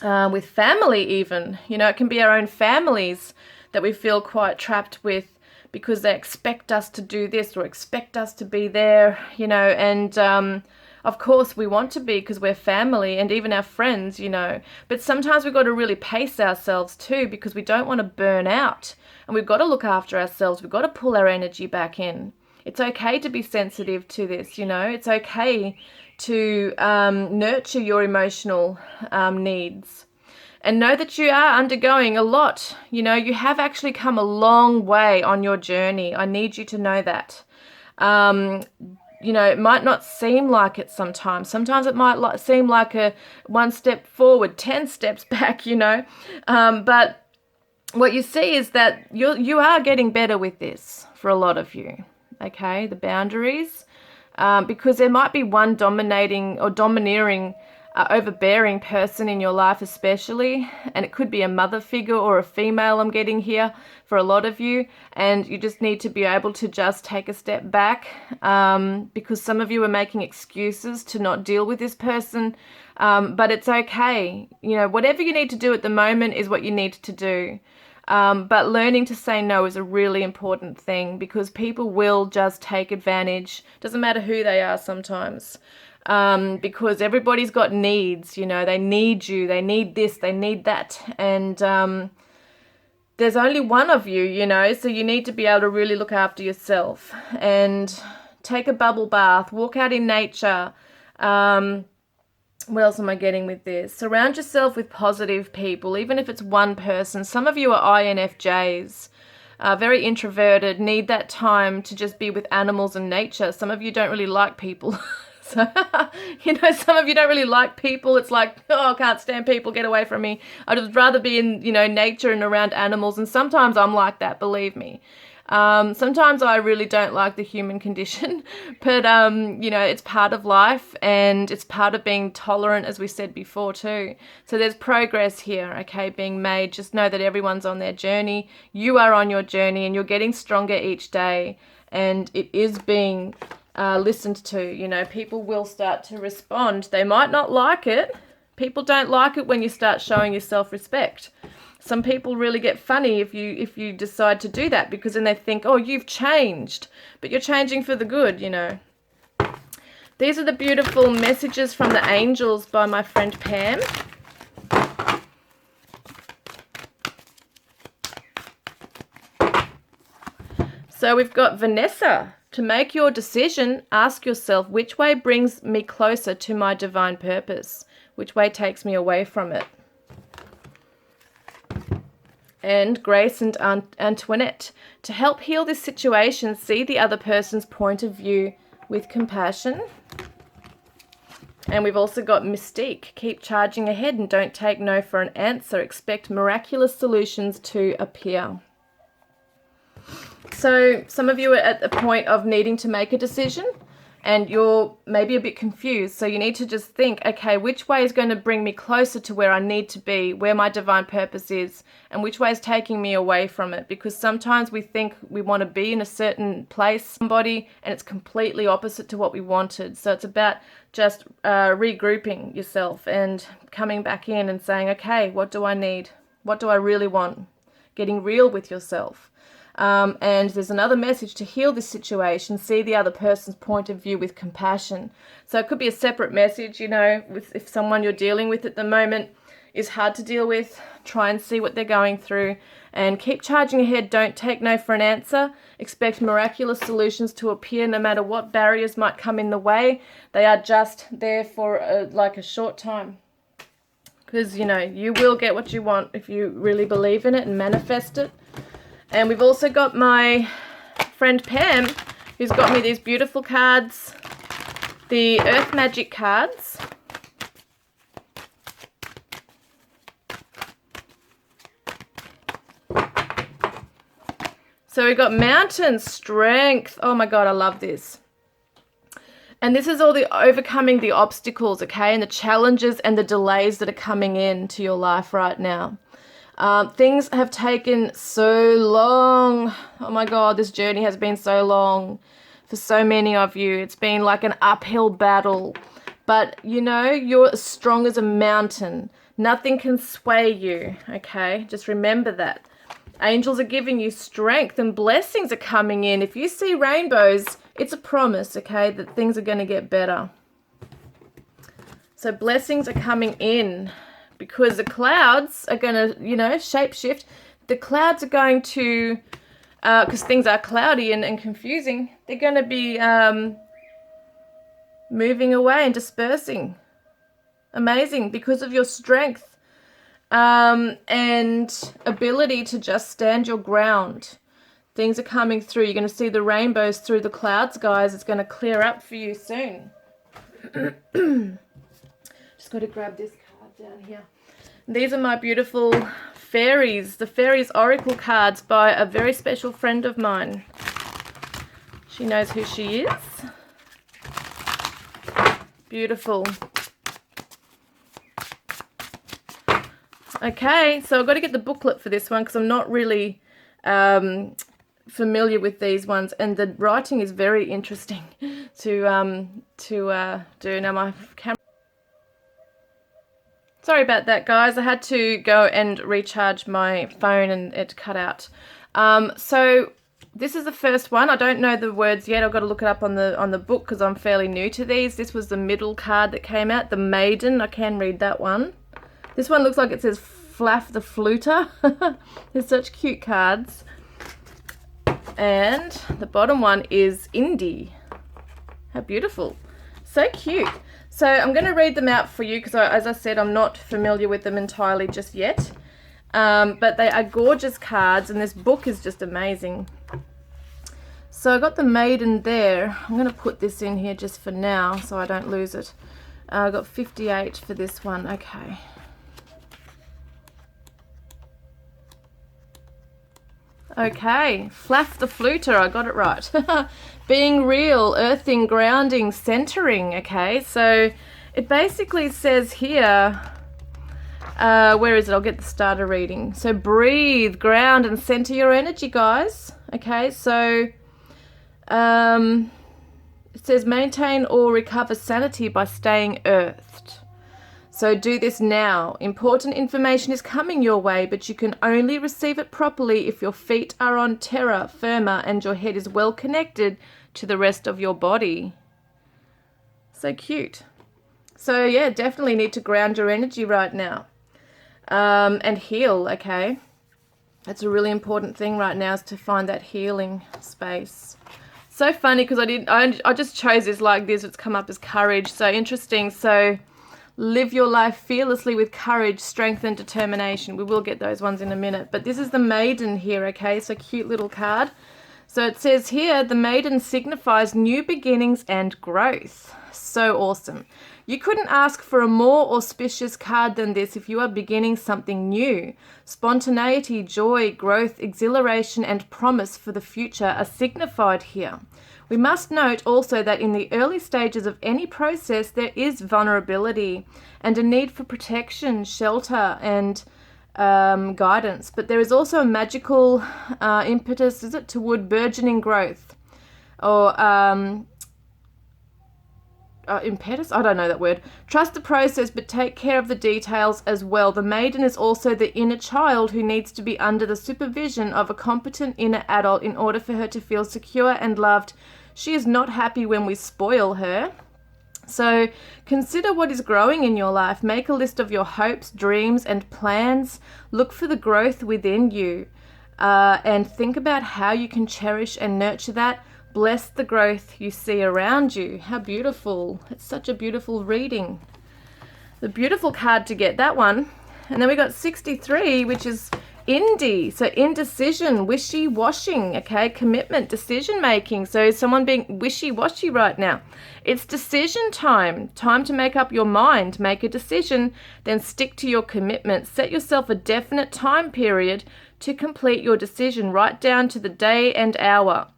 A: with family even. You know, it can be our own families that we feel quite trapped with because they expect us to do this or expect us to be there, you know, and of course we want to be because we're family, and even our friends, you know, but sometimes we've got to really pace ourselves too because we don't want to burn out, and we've got to look after ourselves. We've got to pull our energy back in. It's okay to be sensitive to this, you know. It's okay to nurture your emotional needs. And know that you are undergoing a lot. You know, you have actually come a long way on your journey. I need you to know that. You know, it might not seem like it sometimes. Sometimes it might seem like a 1 step forward, 10 steps back, you know. But what you see is that you are getting better with this for a lot of you, okay? The boundaries. Because there might be one dominating or domineering overbearing person in your life especially, and it could be a mother figure or a female I'm getting here for a lot of you, and you just need to be able to just take a step back because some of you are making excuses to not deal with this person, but it's okay. You know, whatever you need to do at the moment is what you need to do. But learning to say no is a really important thing because people will just take advantage. Doesn't matter who they are sometimes. Because everybody's got needs, you know, they need you, they need this, they need that. And there's only one of you, you know, so you need to be able to really look after yourself and take a bubble bath, walk out in nature. What else am I getting with this? Surround yourself with positive people, even if it's one person. Some of you are INFJs, very introverted, need that time to just be with animals and nature. Some of you don't really like people. So, you know, some of you don't really like people. It's like, oh, I can't stand people, get away from me. I'd rather be in, you know, nature and around animals. And sometimes I'm like that, believe me. Sometimes I really don't like the human condition, but, you know, it's part of life and it's part of being tolerant, as we said before too. So there's progress here, okay, being made. Just know that everyone's on their journey. You are on your journey and you're getting stronger each day, and it is being listened to. You know, people will start to respond. They might not like it. People don't like it when you start showing your self-respect. Some people really get funny if you decide to do that, because then they think, oh, you've changed, but you're changing for the good, you know. These are the beautiful messages from the angels by my friend Pam. So we've got Vanessa. To make your decision, ask yourself, which way brings me closer to my divine purpose? Which way takes me away from it? And Grace and Antoinette. To help heal this situation, see the other person's point of view with compassion. And we've also got Mystique. Keep charging ahead and don't take no for an answer. Expect miraculous solutions to appear. So some of you are at the point of needing to make a decision and you're maybe a bit confused. So you need to just think, okay, which way is going to bring me closer to where I need to be, where my divine purpose is, and which way is taking me away from it? Because sometimes we think we want to be in a certain place, somebody, and it's completely opposite to what we wanted. So it's about just regrouping yourself and coming back in and saying, okay, what do I need? What do I really want? Getting real with yourself. And there's another message: to heal this situation, see the other person's point of view with compassion. So it could be a separate message, you know, if someone you're dealing with at the moment is hard to deal with, try and see what they're going through and keep charging ahead. Don't take no for an answer. Expect miraculous solutions to appear no matter what barriers might come in the way. They are just there for like a short time. Because, you know, you will get what you want if you really believe in it and manifest it. And we've also got my friend Pam, who's got me these beautiful cards, the Earth Magic cards. So we've got Mountain Strength. Oh my God, I love this. And this is all the overcoming the obstacles, okay, and the challenges and the delays that are coming into your life right now. Things have taken so long. Oh my God, this journey has been so long for so many of you. It's been like an uphill battle. But, you know, you're as strong as a mountain. Nothing can sway you, okay? Just remember that. Angels are giving you strength and blessings are coming in. If you see rainbows, it's a promise, okay, that things are going to get better. So blessings are coming in because the clouds are going to, you know, shape shift. The clouds are going to, because things are cloudy and confusing, they're going to be moving away and dispersing. Amazing, because of your strength and ability to just stand your ground. Things are coming through. You're going to see the rainbows through the clouds, guys. It's going to clear up for you soon. Just got to grab this card down here. These are my beautiful fairies, the Fairies Oracle cards by a very special friend of mine. She knows who she is. Beautiful. Okay, so I've got to get the booklet for this one because I'm not really familiar with these ones, and the writing is very interesting to do. Now my camera. Sorry about that, guys. I had to go and recharge my phone and it cut out. So this is the first one. I don't know the words yet. I've got to look it up on the book because I'm fairly new to these. This was the middle card that came out, the Maiden. I can read that one. This one looks like it says Flaff the Fluter. They're such cute cards. And the bottom one is Indie. How beautiful. So cute. So I'm going to read them out for you because, as I said, I'm not familiar with them entirely just yet. But they are gorgeous cards, and this book is just amazing. So I got the Maiden there. I'm going to put this in here just for now so I don't lose it. I got 58 for this one. Okay. Okay, Flaff the Fluter, I got it right. Being real, earthing, grounding, centering, okay? So it basically says here, where is it? I'll get the starter reading. So breathe, ground, and center your energy, guys. Okay, so it says maintain or recover sanity by staying earthed. So do this now. Important information is coming your way, but you can only receive it properly if your feet are on terra firma and your head is well connected to the rest of your body. So cute. So yeah, definitely need to ground your energy right now. And heal, okay? That's a really important thing right now, is to find that healing space. So funny because I just chose this like this. It's come up as courage. So interesting. So live your life fearlessly with courage, strength, and determination. We will get those ones in a minute. But this is the Maiden here, okay? So cute little card. So it says here, the Maiden signifies new beginnings and growth. So awesome. You couldn't ask for a more auspicious card than this if you are beginning something new. Spontaneity, joy, growth, exhilaration, and promise for the future are signified here. We must note also that in the early stages of any process, there is vulnerability and a need for protection, shelter, and guidance. But there is also a magical impetus, is it, toward burgeoning growth, or impetus? I don't know that word. Trust the process, but take care of the details as well. The Maiden is also the inner child who needs to be under the supervision of a competent inner adult in order for her to feel secure and loved. She is not happy when we spoil her. So consider what is growing in your life. Make a list of your hopes, dreams, and plans. Look for the growth within you, and think about how you can cherish and nurture that. Bless the growth you see around you. How beautiful. It's such a beautiful reading. The beautiful card to get, that one. And then we got 63, which is Indie. So indecision, wishy-washing, okay? Commitment, decision-making. So someone being wishy-washy right now. It's decision time. Time to make up your mind. Make a decision, then stick to your commitment. Set yourself a definite time period to complete your decision, right down to the day and hour.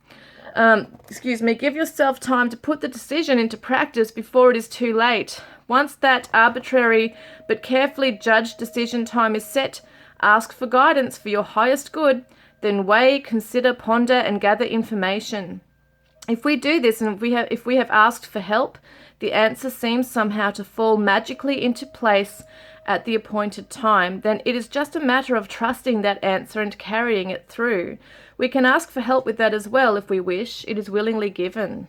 A: Give yourself time to put the decision into practice before it is too late. Once that arbitrary but carefully judged decision time is set, ask for guidance for your highest good, then weigh, consider, ponder, and gather information. If we do this, and if we have asked for help, the answer seems somehow to fall magically into place at the appointed time, then it is just a matter of trusting that answer and carrying it through. We can ask for help with that as well if we wish. It is willingly given.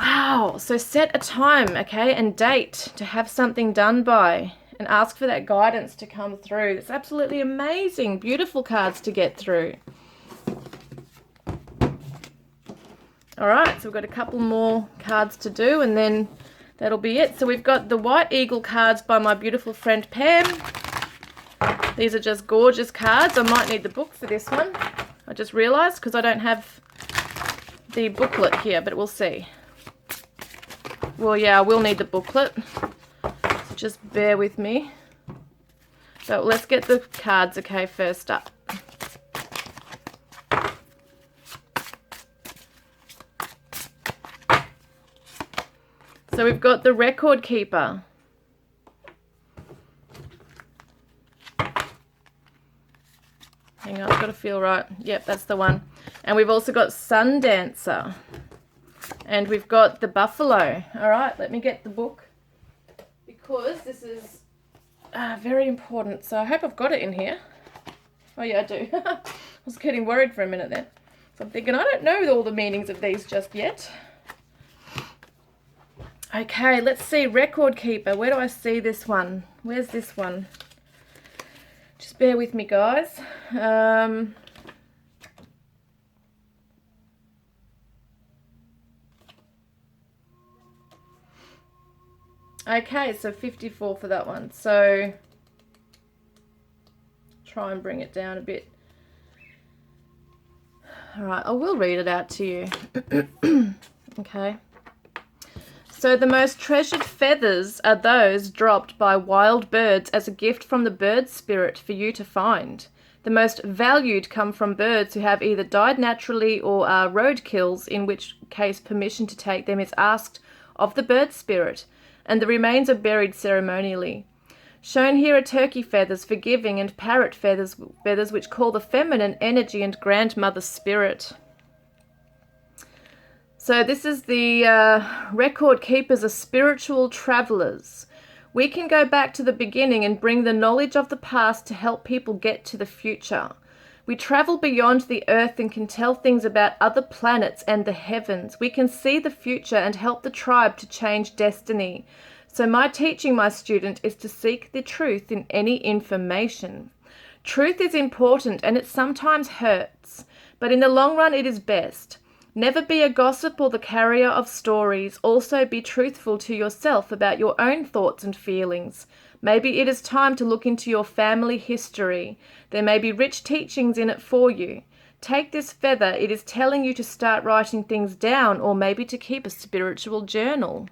A: Wow, so set a time, okay, and date to have something done by, and ask for that guidance to come through. It's absolutely amazing. Beautiful cards to get through. All right, so we've got a couple more cards to do, and then that'll be it. So we've got the White Eagle cards by my beautiful friend Pam. These are just gorgeous cards. I might need the book for this one. I just realized, because I don't have the booklet here, but we'll see. Well, yeah, I will need the booklet. So just bear with me. So let's get the cards, okay, first up. So we've got the Record Keeper. Hang on, I've got to feel right. Yep, that's the one. And we've also got Sun Dancer. And we've got the Buffalo. All right, let me get the book, because this is very important. So I hope I've got it in here. Oh, yeah, I do. I was getting worried for a minute there. So I'm thinking, I don't know all the meanings of these just yet. Okay, let's see. Record Keeper. Where do I see this one? Where's this one? Just bear with me, guys. Okay, so 54 for that one. So try and bring it down a bit. All right, I will read it out to you. Okay. So the most treasured feathers are those dropped by wild birds as a gift from the bird spirit for you to find. The most valued come from birds who have either died naturally or are roadkills, in which case permission to take them is asked of the bird spirit, and the remains are buried ceremonially. Shown here are turkey feathers for giving, and parrot feathers which call the feminine energy and grandmother spirit. So this is the Record Keepers are spiritual travelers. We can go back to the beginning and bring the knowledge of the past to help people get to the future. We travel beyond the earth and can tell things about other planets and the heavens. We can see the future and help the tribe to change destiny. So my teaching my student is to seek the truth in any information. Truth is important and it sometimes hurts, but in the long run it is best. Never be a gossip or the carrier of stories. Also be truthful to yourself about your own thoughts and feelings. Maybe it is time to look into your family history. There may be rich teachings in it for you. Take this feather. It is telling you to start writing things down, or maybe to keep a spiritual journal.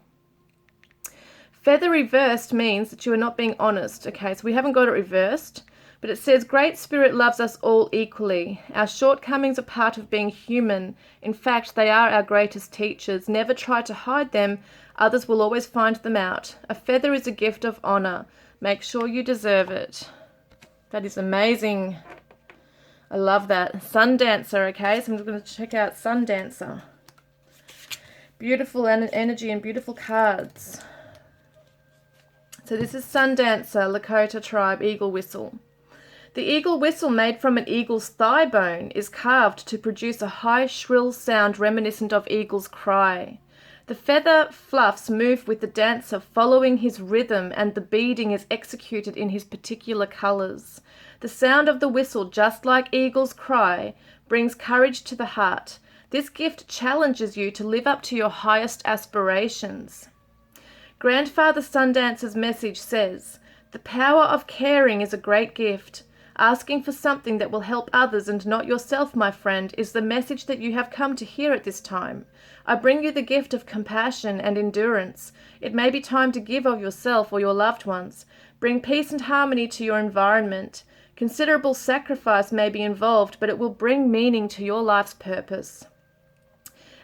A: Feather reversed means that you are not being honest. Okay, so we haven't got it reversed. But it says, Great Spirit loves us all equally. Our shortcomings are part of being human. In fact, they are our greatest teachers. Never try to hide them. Others will always find them out. A feather is a gift of honor. Make sure you deserve it. That is amazing. I love that. Sun Dancer, okay? So I'm just going to check out Sun Dancer. Beautiful energy and beautiful cards. So this is Sun Dancer, Lakota tribe, eagle whistle. The eagle whistle, made from an eagle's thigh bone, is carved to produce a high, shrill sound reminiscent of eagle's cry. The feather fluffs move with the dancer following his rhythm, and the beading is executed in his particular colors. The sound of the whistle, just like eagle's cry, brings courage to the heart. This gift challenges you to live up to your highest aspirations. Grandfather Sundancer's message says, The power of caring is a great gift. Asking for something that will help others and not yourself, my friend, is the message that you have come to hear at this time. I bring you the gift of compassion and endurance. It may be time to give of yourself or your loved ones. Bring peace and harmony to your environment. Considerable sacrifice may be involved, but it will bring meaning to your life's purpose.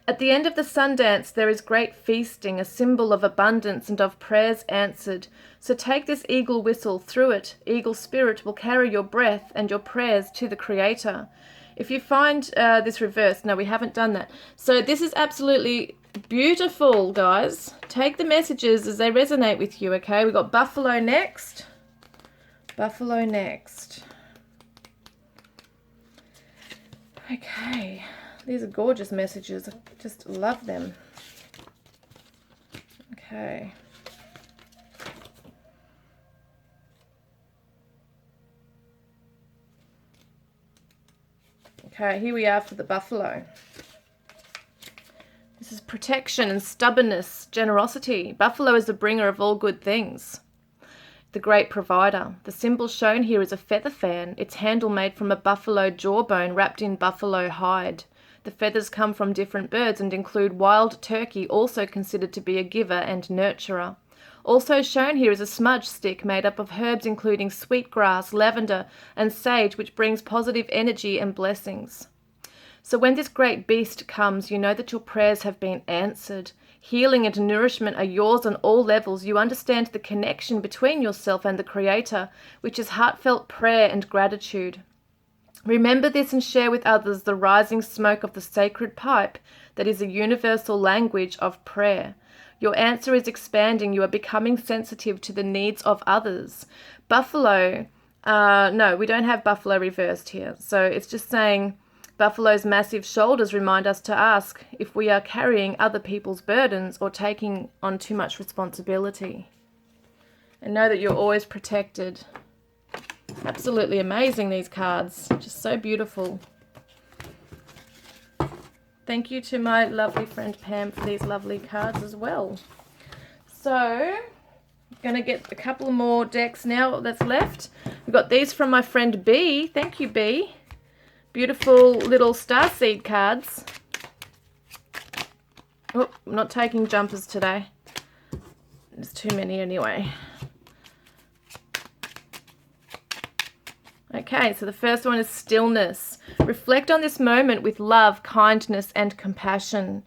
A: At the end of the Sundance, there is great feasting, a symbol of abundance and of prayers answered. So take this eagle whistle. Through it, eagle spirit will carry your breath and your prayers to the Creator. If you find this reversed, no, we haven't done that. So this is absolutely Beautiful, guys. Take the messages as they resonate with you, okay? We've got buffalo next. Buffalo next. Okay. These are gorgeous messages. I just love them. Okay. Okay, here we are for the buffalo. This is protection and stubbornness, generosity. Buffalo is the bringer of all good things. The great provider. The symbol shown here is a feather fan, its handle made from a buffalo jawbone wrapped in buffalo hide. The feathers come from different birds and include wild turkey, also considered to be a giver and nurturer. Also shown here is a smudge stick made up of herbs including sweetgrass, lavender, and sage, which brings positive energy and blessings. So when this great beast comes, you know that your prayers have been answered. Healing and nourishment are yours on all levels. You understand the connection between yourself and the Creator, which is heartfelt prayer and gratitude. Remember this and share with others the rising smoke of the sacred pipe that is a universal language of prayer. Your answer is expanding. You are becoming sensitive to the needs of others. Buffalo, no, we don't have buffalo reversed here. So it's just saying buffalo's massive shoulders remind us to ask if we are carrying other people's burdens or taking on too much responsibility. And know that you're always protected. Absolutely amazing, these cards. Just so beautiful. Thank you to my lovely friend Pam for these lovely cards as well. So, I'm going to get a couple more decks now that's left. We've got these from my friend B. Thank you, B. Beautiful little Starseed cards. Oh, I'm not taking jumpers today. There's too many anyway. Okay, so the first one is stillness. Reflect on this moment with love, kindness, and compassion.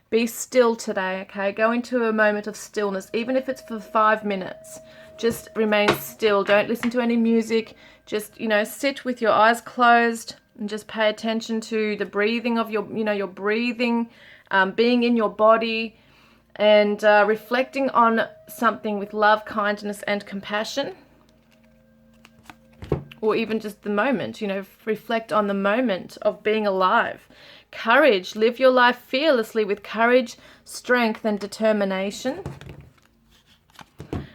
A: Be still today, okay? Go into a moment of stillness, even if it's for 5 minutes. Just remain still. Don't listen to any music. Just, sit with your eyes closed and just pay attention to the breathing of your breathing, being in your body, and reflecting on something with love, kindness, and compassion. Or even just the moment, reflect on the moment of being alive. Courage, live your life fearlessly with courage, strength, and determination.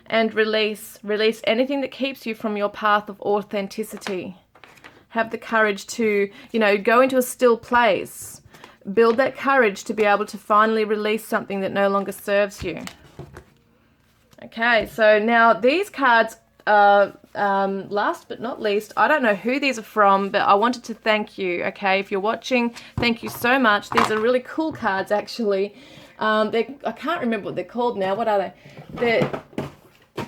A: And release anything that keeps you from your path of authenticity. Have the courage to, go into a still place. Build that courage to be able to finally release something that no longer serves you. Okay, so now these cards, last but not least, I don't know who these are from, but I wanted to thank you, okay? If you're watching, thank you so much. These are really cool cards, actually. I can't remember what they're called now. What are they? They're,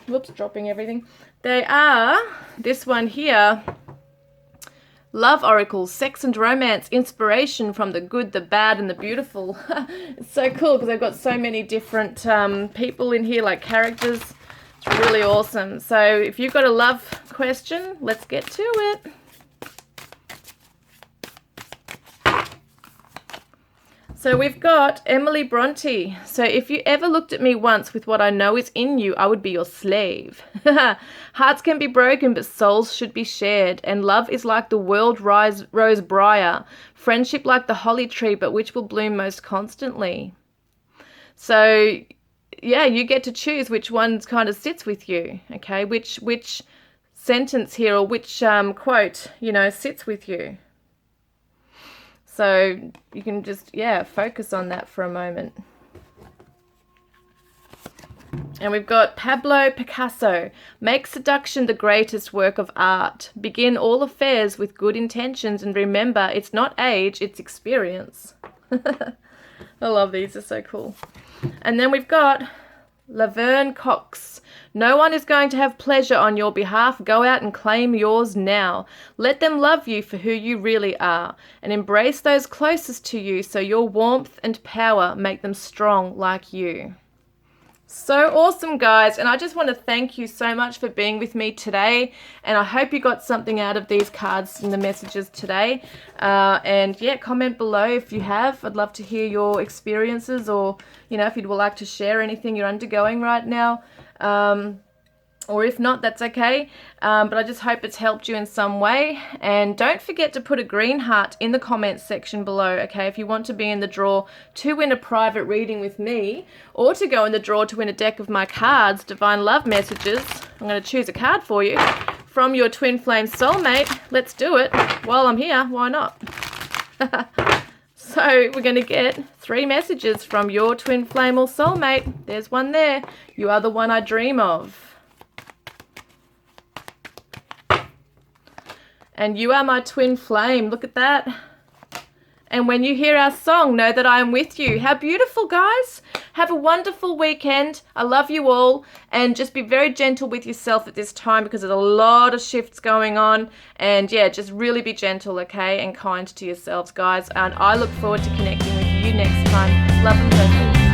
A: whoops, dropping everything. They are, this one here, Love Oracles, Sex and Romance, Inspiration from the Good, the Bad, and the Beautiful. It's so cool because they've got so many different people in here, like characters. It's really awesome. So if you've got a love question, let's get to it. So we've got Emily Bronte. So if you ever looked at me once with what I know is in you, I would be your slave. Hearts can be broken, but souls should be shared. And love is like the world rose briar. Friendship like the holly tree, but which will bloom most constantly. So yeah, you get to choose which one kind of sits with you, okay? Which sentence here or which quote, sits with you. So you can just, focus on that for a moment. And we've got Pablo Picasso. Make seduction the greatest work of art. Begin all affairs with good intentions and remember it's not age, it's experience. I love these, they're so cool. And then we've got Laverne Cox. No one is going to have pleasure on your behalf. Go out and claim yours now. Let them love you for who you really are and embrace those closest to you so your warmth and power make them strong like you. So awesome, guys, and I just want to thank you so much for being with me today, and I hope you got something out of these cards and the messages today. And yeah, comment below if you have. I'd love to hear your experiences, or you know, if you'd like to share anything you're undergoing right now. Or if not, that's okay. But I just hope it's helped you in some way. And don't forget to put a green heart in the comments section below, okay? If you want to be in the draw to win a private reading with me, or to go in the draw to win a deck of my cards, Divine Love Messages. I'm going to choose a card for you from your Twin Flame Soulmate. Let's do it. While I'm here, why not? So we're going to get 3 messages from your Twin Flame or Soulmate. There's one there. You are the one I dream of. And you are my twin flame. Look at that. And when you hear our song, know that I am with you. How beautiful, guys. Have a wonderful weekend. I love you all. And just be very gentle with yourself at this time, because there's a lot of shifts going on. And yeah, just really be gentle, okay? And kind to yourselves, guys. And I look forward to connecting with you next time. Love and blessings.